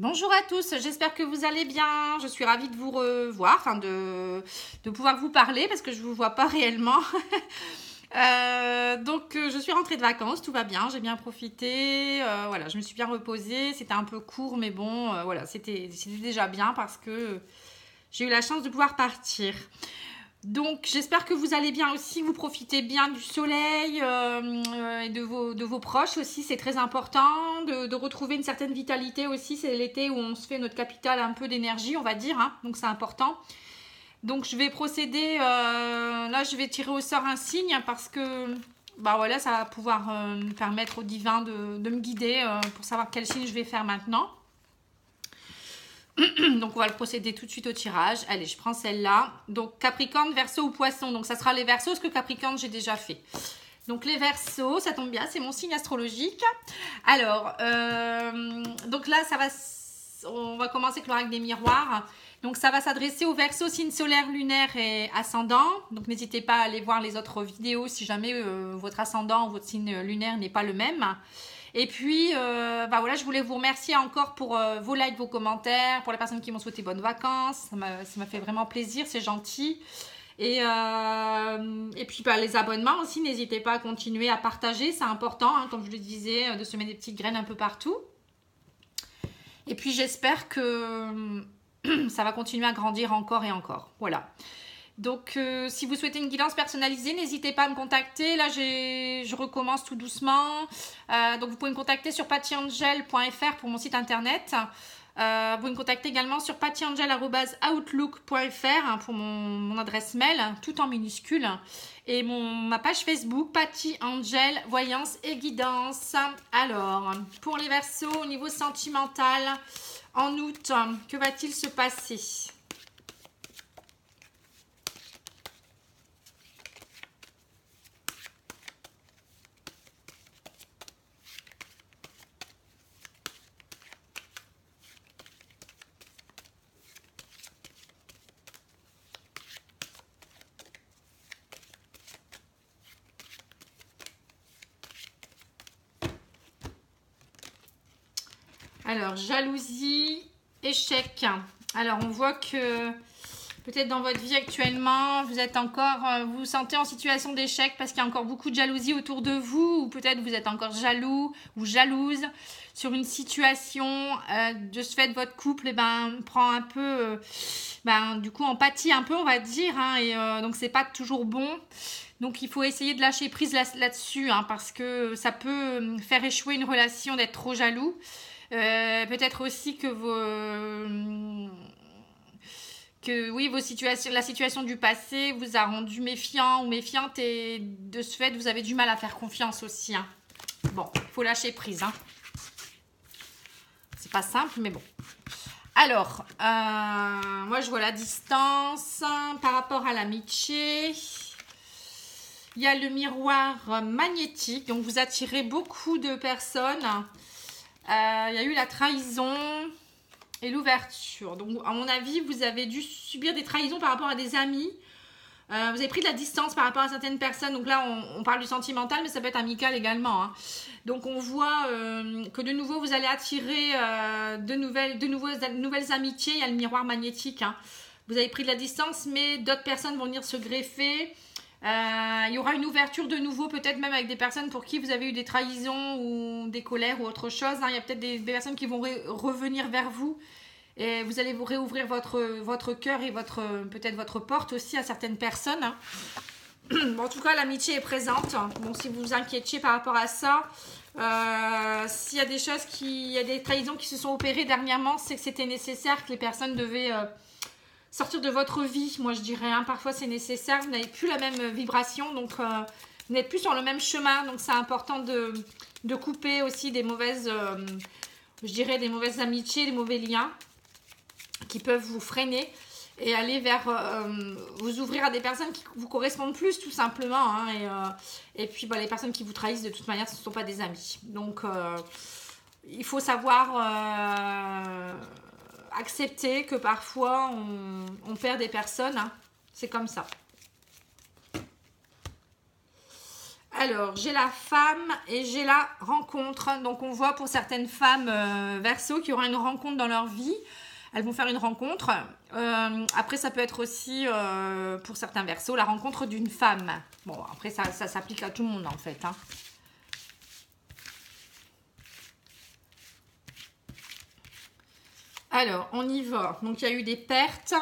Bonjour à tous, j'espère que vous allez bien. Je suis ravie de vous revoir, enfin de pouvoir vous parler parce que je ne vous vois pas réellement. Je suis rentrée de vacances, tout va bien, j'ai bien profité. Voilà, je me suis bien reposée. C'était un peu court, mais bon, voilà, c'était déjà bien parce que j'ai eu la chance de pouvoir partir. Donc j'espère que vous allez bien aussi, vous profitez bien du soleil et de vos proches aussi, c'est très important de retrouver une certaine vitalité aussi, c'est l'été où on se fait notre capital un peu d'énergie on va dire, hein, donc c'est important. Donc je vais procéder, là je vais tirer au sort un signe parce que bah voilà, ça va pouvoir me permettre au divin de me guider pour savoir quel signe je vais faire maintenant. Donc on va le procéder tout de suite au tirage. Allez, je prends celle-là. Donc Capricorne, Verseau ou Poisson. Donc ça sera les Verseaux, parce que Capricorne j'ai déjà fait. Donc les Verseaux, ça tombe bien, c'est mon signe astrologique. Alors, donc là on va commencer avec l'oracle des miroirs. Donc ça va s'adresser aux Verseaux, signe solaire, lunaire et ascendant. Donc n'hésitez pas à aller voir les autres vidéos si jamais votre ascendant ou votre signe lunaire n'est pas le même. Et puis, voilà, je voulais vous remercier encore pour vos likes, vos commentaires, pour les personnes qui m'ont souhaité bonnes vacances. Ça m'a fait vraiment plaisir, c'est gentil. Et puis, les abonnements aussi, n'hésitez pas à continuer à partager, c'est important, hein, comme je le disais, de semer des petites graines un peu partout. Et puis, j'espère que ça va continuer à grandir encore et encore. Voilà. Donc, si vous souhaitez une guidance personnalisée, n'hésitez pas à me contacter. Là, je recommence tout doucement. Donc, vous pouvez me contacter sur pattyangel.fr pour mon site internet. Vous pouvez me contacter également sur pattyangel@outlook.fr pour mon adresse mail, tout en minuscule. Et ma page Facebook, Patty Angel, Voyance et Guidance. Alors, pour les Verseaux, au niveau sentimental, en août, que va-t-il se passer ? Alors, jalousie, échec. Alors, on voit que peut-être dans votre vie actuellement, vous vous sentez en situation d'échec parce qu'il y a encore beaucoup de jalousie autour de vous, ou peut-être vous êtes encore jaloux ou jalouse sur une situation. De ce fait, votre couple prend un peu, du coup, empathie un peu, on va dire, hein, et donc c'est pas toujours bon. Donc il faut essayer de lâcher prise là-dessus, hein, parce que ça peut faire échouer une relation d'être trop jaloux. Peut-être aussi que la situation du passé vous a rendu méfiant ou méfiante et de ce fait vous avez du mal à faire confiance aussi, hein. Bon, il faut lâcher prise, hein. C'est pas simple mais bon. Alors, moi je vois la distance par rapport à l'amitié. Il y a le miroir magnétique, donc vous attirez beaucoup de personnes. Il y a eu la trahison et l'ouverture. Donc, à mon avis, vous avez dû subir des trahisons par rapport à des amis. Vous avez pris de la distance par rapport à certaines personnes. Donc là, on parle du sentimental, mais ça peut être amical également, hein. Donc, on voit que de nouveau, vous allez attirer de nouvelles amitiés. Il y a le miroir magnétique, hein. Vous avez pris de la distance, mais d'autres personnes vont venir se greffer. Il y aura une ouverture de nouveau, peut-être même avec des personnes pour qui vous avez eu des trahisons ou des colères ou autre chose, hein. Il y a peut-être des personnes qui vont revenir vers vous et vous allez vous réouvrir votre cœur et peut-être votre porte aussi à certaines personnes, hein. Bon, en tout cas, l'amitié est présente. Bon, si vous vous inquiétiez par rapport à ça, s'il y a il y a des trahisons qui se sont opérées dernièrement, c'est que c'était nécessaire, que les personnes devaient sortir de votre vie, moi je dirais, hein. Parfois c'est nécessaire, vous n'avez plus la même vibration, donc vous n'êtes plus sur le même chemin, donc c'est important de couper aussi des mauvaises, des mauvaises amitiés, des mauvais liens qui peuvent vous freiner et aller vers, vous ouvrir à des personnes qui vous correspondent plus tout simplement, hein, et puis les personnes qui vous trahissent de toute manière ce ne sont pas des amis, donc il faut savoir accepter que parfois on perd des personnes, hein. C'est comme ça. Alors, j'ai la femme et j'ai la rencontre. Donc, on voit pour certaines femmes Verseau qui auront une rencontre dans leur vie. Elles vont faire une rencontre. Après, ça peut être aussi, pour certains Verseaux, la rencontre d'une femme. Bon, après, ça s'applique à tout le monde, en fait. Hein. Alors, on y va. Donc, il y a eu des pertes.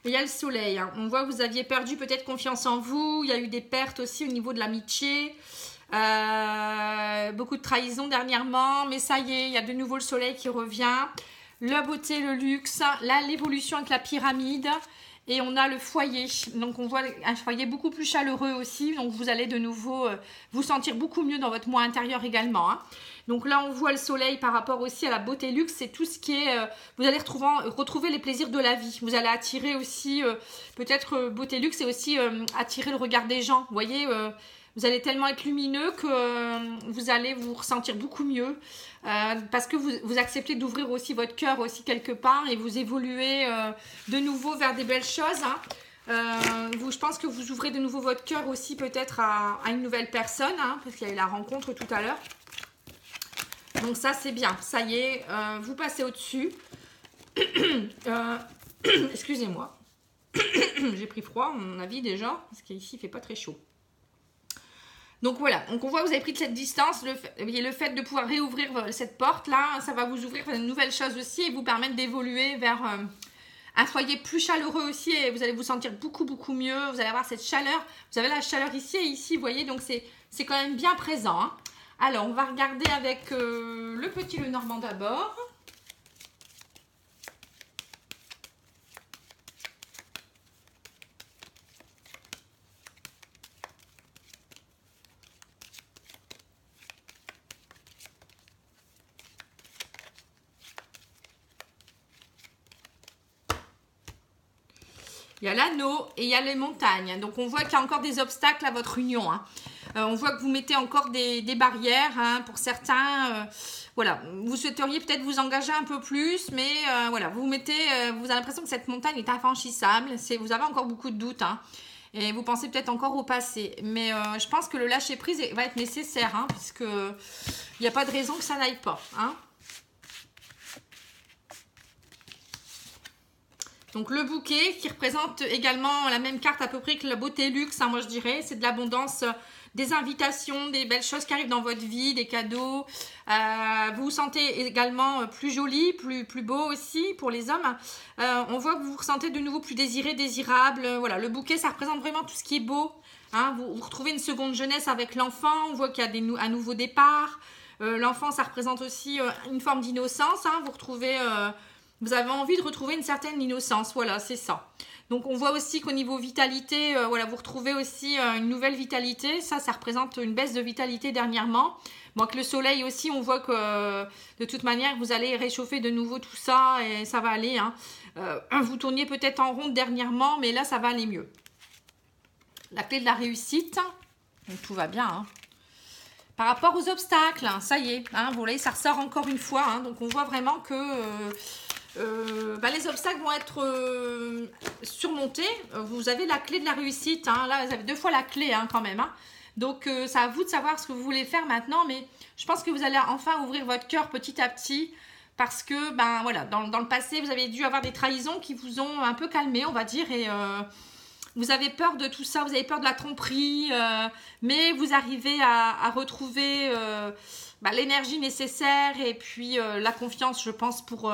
Il y a le soleil. Hein. On voit que vous aviez perdu peut-être confiance en vous. Il y a eu des pertes aussi au niveau de l'amitié. Beaucoup de trahison dernièrement. Mais ça y est, il y a de nouveau le soleil qui revient. La beauté, le luxe. Là, l'évolution avec la pyramide. Et on a le foyer. Donc, on voit un foyer beaucoup plus chaleureux aussi. Donc, vous allez de nouveau vous sentir beaucoup mieux dans votre moi intérieur également. Hein. Donc là, on voit le soleil par rapport aussi à la beauté luxe. C'est tout ce qui est... vous allez retrouver les plaisirs de la vie. Vous allez attirer aussi... peut-être beauté luxe et aussi attirer le regard des gens. Vous voyez, vous allez tellement être lumineux que vous allez vous ressentir beaucoup mieux. Parce que vous acceptez d'ouvrir aussi votre cœur aussi quelque part. Et vous évoluez de nouveau vers des belles choses. Hein. Je pense que vous ouvrez de nouveau votre cœur aussi peut-être à une nouvelle personne. Hein, parce qu'il y a eu la rencontre tout à l'heure. Donc ça, c'est bien. Ça y est, vous passez au-dessus. Excusez-moi. J'ai pris froid, à mon avis, déjà. Parce qu'ici, il ne fait pas très chaud. Donc voilà. Donc on voit que vous avez pris de cette distance. Le fait de pouvoir réouvrir cette porte-là, ça va vous ouvrir de nouvelles choses aussi et vous permettre d'évoluer vers un foyer plus chaleureux aussi. Et vous allez vous sentir beaucoup, beaucoup mieux. Vous allez avoir cette chaleur. Vous avez la chaleur ici et ici, vous voyez. Donc c'est quand même bien présent, hein. Alors, on va regarder avec le petit Lenormand d'abord. Il y a l'anneau et il y a les montagnes. Donc, on voit qu'il y a encore des obstacles à votre union, hein. On voit que vous mettez encore des barrières, hein, pour certains. Voilà, vous souhaiteriez peut-être vous engager un peu plus, mais voilà, vous avez l'impression que cette montagne est infranchissable. Vous avez encore beaucoup de doutes, hein, et vous pensez peut-être encore au passé. Mais je pense que le lâcher-prise va être nécessaire, hein, puisque il n'y a pas de raison que ça n'aille pas. Hein. Donc le bouquet qui représente également la même carte à peu près que la beauté luxe, hein, moi je dirais, c'est de l'abondance, des invitations, des belles choses qui arrivent dans votre vie, des cadeaux. Vous vous sentez également plus jolie, plus beau aussi pour les hommes. On voit que vous vous ressentez de nouveau plus désiré, désirable. Voilà, le bouquet, ça représente vraiment tout ce qui est beau. Hein. Vous retrouvez une seconde jeunesse avec l'enfant. On voit qu'il y a un nouveau départ. L'enfant, ça représente aussi une forme d'innocence. Hein. Vous avez envie de retrouver une certaine innocence. Voilà, c'est ça. Donc, on voit aussi qu'au niveau vitalité, voilà, vous retrouvez aussi une nouvelle vitalité. Ça représente une baisse de vitalité dernièrement. Bon, avec le soleil aussi, on voit que de toute manière, vous allez réchauffer de nouveau tout ça et ça va aller. Hein. Vous tourniez peut-être en ronde dernièrement, mais là, ça va aller mieux. La clé de la réussite. Donc, tout va bien. Hein. Par rapport aux obstacles, hein, ça y est. Hein, vous voyez, ça ressort encore une fois. Hein, donc, on voit vraiment que... les obstacles vont être surmontés. Vous avez la clé de la réussite. Hein. Là, vous avez 2 fois la clé, hein, quand même. Hein. Donc, c'est à vous de savoir ce que vous voulez faire maintenant. Mais je pense que vous allez enfin ouvrir votre cœur petit à petit. Parce que, voilà, dans le passé, vous avez dû avoir des trahisons qui vous ont un peu calmé, on va dire. Et vous avez peur de tout ça. Vous avez peur de la tromperie. Mais vous arrivez à retrouver l'énergie nécessaire. Et puis, la confiance, je pense, pour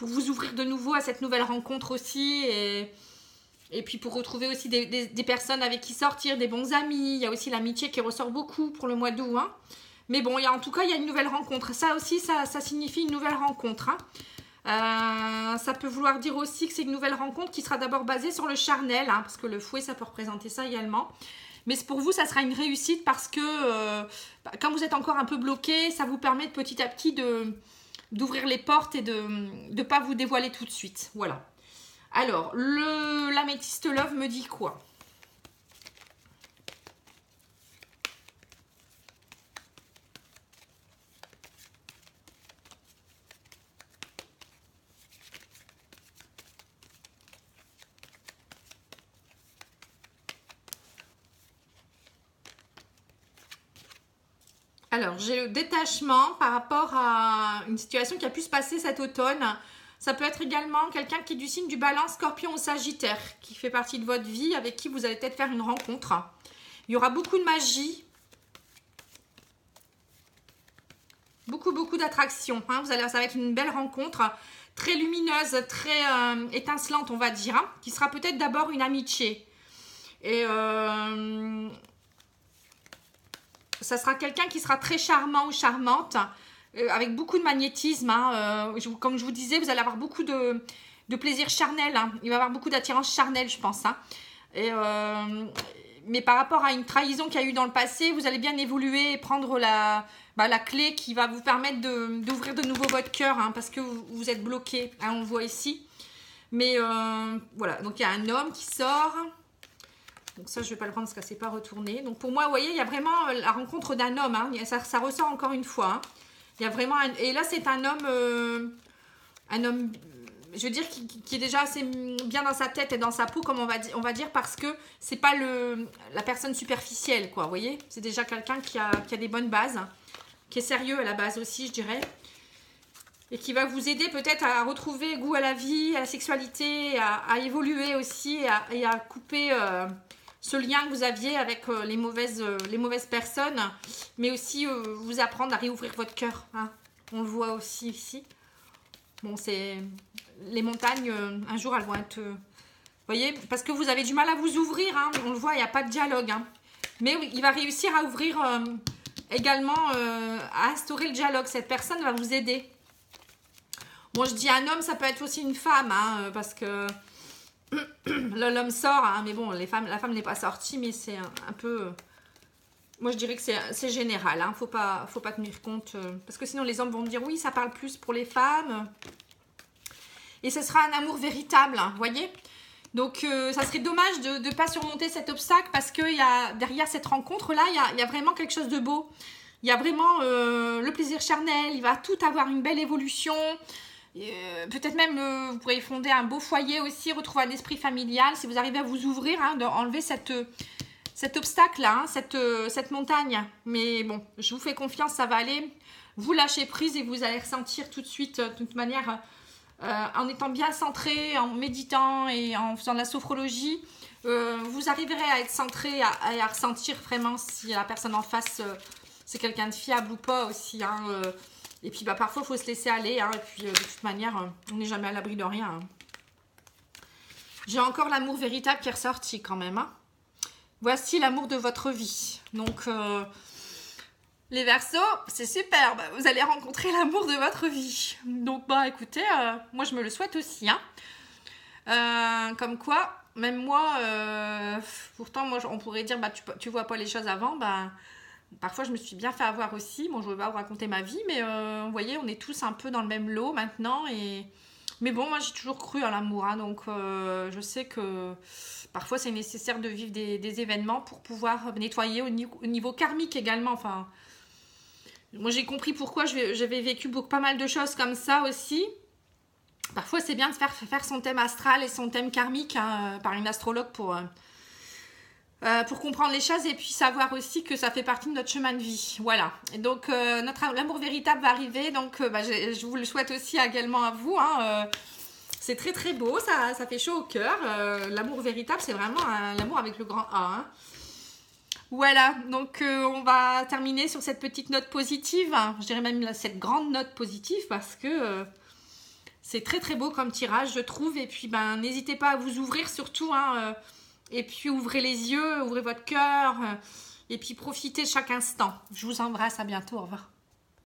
vous ouvrir de nouveau à cette nouvelle rencontre aussi et puis pour retrouver aussi des personnes avec qui sortir, des bons amis. Il y a aussi l'amitié qui ressort beaucoup pour le mois d'août. Hein. Mais bon, en tout cas, il y a une nouvelle rencontre. Ça aussi, ça signifie une nouvelle rencontre. Hein. Ça peut vouloir dire aussi que c'est une nouvelle rencontre qui sera d'abord basée sur le charnel, hein, parce que le fouet, ça peut représenter ça également. Mais pour vous, ça sera une réussite parce que quand vous êtes encore un peu bloqué, ça vous permet petit à petit d'ouvrir les portes et de ne pas vous dévoiler tout de suite. Voilà. Alors, l'améthyste love me dit quoi? Alors, j'ai le détachement par rapport à une situation qui a pu se passer cet automne. Ça peut être également quelqu'un qui est du signe du Balance, Scorpion ou Sagittaire, qui fait partie de votre vie, avec qui vous allez peut-être faire une rencontre. Il y aura beaucoup de magie. Beaucoup d'attraction. Hein. Ça va être une belle rencontre, très lumineuse, très étincelante, on va dire, hein, qui sera peut-être d'abord une amitié. Et ça sera quelqu'un qui sera très charmant ou charmante, avec beaucoup de magnétisme. Hein, comme je vous disais, vous allez avoir beaucoup de plaisir charnel. Hein. Il va y avoir beaucoup d'attirance charnelle, je pense. Hein. Et, mais par rapport à une trahison qu'il y a eu dans le passé, vous allez bien évoluer et prendre la clé qui va vous permettre d'ouvrir de nouveau votre cœur, hein, parce que vous êtes bloqué. Hein, on le voit ici. Mais voilà, donc il y a un homme qui sort. Donc ça, je ne vais pas le prendre parce que ça ne s'est pas retourné. Donc pour moi, vous voyez, il y a vraiment la rencontre d'un homme. Hein. Ça ressort encore une fois. Hein. Il y a vraiment et là, c'est un homme, je veux dire, qui est déjà assez bien dans sa tête et dans sa peau, comme on va dire, parce que c'est pas la personne superficielle, quoi. Vous voyez, c'est déjà quelqu'un qui a des bonnes bases, qui est sérieux à la base aussi, je dirais. Et qui va vous aider peut-être à retrouver goût à la vie, à la sexualité, à évoluer aussi et à couper ce lien que vous aviez avec les mauvaises personnes, mais aussi vous apprendre à réouvrir votre cœur. Hein. On le voit aussi ici. Bon, c'est les montagnes, un jour, elles vont être... vous voyez, parce que vous avez du mal à vous ouvrir. Hein. On le voit, il n'y a pas de dialogue. Hein. Mais il va réussir à ouvrir également, à instaurer le dialogue. Cette personne va vous aider. Bon, je dis un homme, ça peut être aussi une femme, hein, parce que l'homme sort, hein, mais bon, la femme n'est pas sortie, mais c'est un peu... moi, je dirais que c'est général, hein, faut pas tenir compte, parce que sinon les hommes vont me dire, oui, ça parle plus pour les femmes. Et ce sera un amour véritable, hein, vous voyez. Donc, ça serait dommage de ne pas surmonter cet obstacle, parce que derrière cette rencontre-là, il y a vraiment quelque chose de beau. Il y a vraiment le plaisir charnel, il va tout avoir une belle évolution. Peut-être même vous pourrez fonder un beau foyer aussi, retrouver un esprit familial si vous arrivez à vous ouvrir, hein, d'enlever cet obstacle là, hein, cette montagne. Mais bon, je vous fais confiance, ça va aller. Vous lâchez prise et vous allez ressentir tout de suite, de toute manière, en étant bien centré, en méditant et en faisant de la sophrologie, vous arriverez à être centré, à ressentir vraiment si la personne en face c'est quelqu'un de fiable ou pas aussi, hein, et puis parfois il faut se laisser aller, hein, et puis de toute manière on n'est jamais à l'abri de rien, hein. J'ai encore l'amour véritable qui est ressorti quand même, hein. Voici l'amour de votre vie. Donc les Verseaux, c'est super, vous allez rencontrer l'amour de votre vie. Donc écoutez, moi je me le souhaite aussi, hein. Comme quoi, même moi, pourtant moi on pourrait dire tu vois pas les choses avant, parfois, je me suis bien fait avoir aussi. Bon, je ne vais pas vous raconter ma vie, mais vous voyez, on est tous un peu dans le même lot maintenant. Mais bon, moi, j'ai toujours cru à l'amour. Hein, donc, je sais que parfois, c'est nécessaire de vivre des événements pour pouvoir nettoyer au niveau karmique également. Enfin, moi, j'ai compris pourquoi j'avais vécu pas mal de choses comme ça aussi. Parfois, c'est bien de faire son thème astral et son thème karmique, hein, par une astrologue pour comprendre les choses et puis savoir aussi que ça fait partie de notre chemin de vie. Voilà. Et donc, l'amour véritable va arriver. Donc, je vous le souhaite aussi également à vous. Hein. C'est très, très beau. Ça fait chaud au cœur. L'amour véritable, c'est vraiment l'amour avec le grand A. Hein. Voilà. Donc, on va terminer sur cette petite note positive. Je dirais même cette grande note positive parce que c'est très, très beau comme tirage, je trouve. Et puis, n'hésitez pas à vous ouvrir surtout, hein, et puis ouvrez les yeux, ouvrez votre cœur, et puis profitez de chaque instant. Je vous embrasse, à bientôt, au revoir.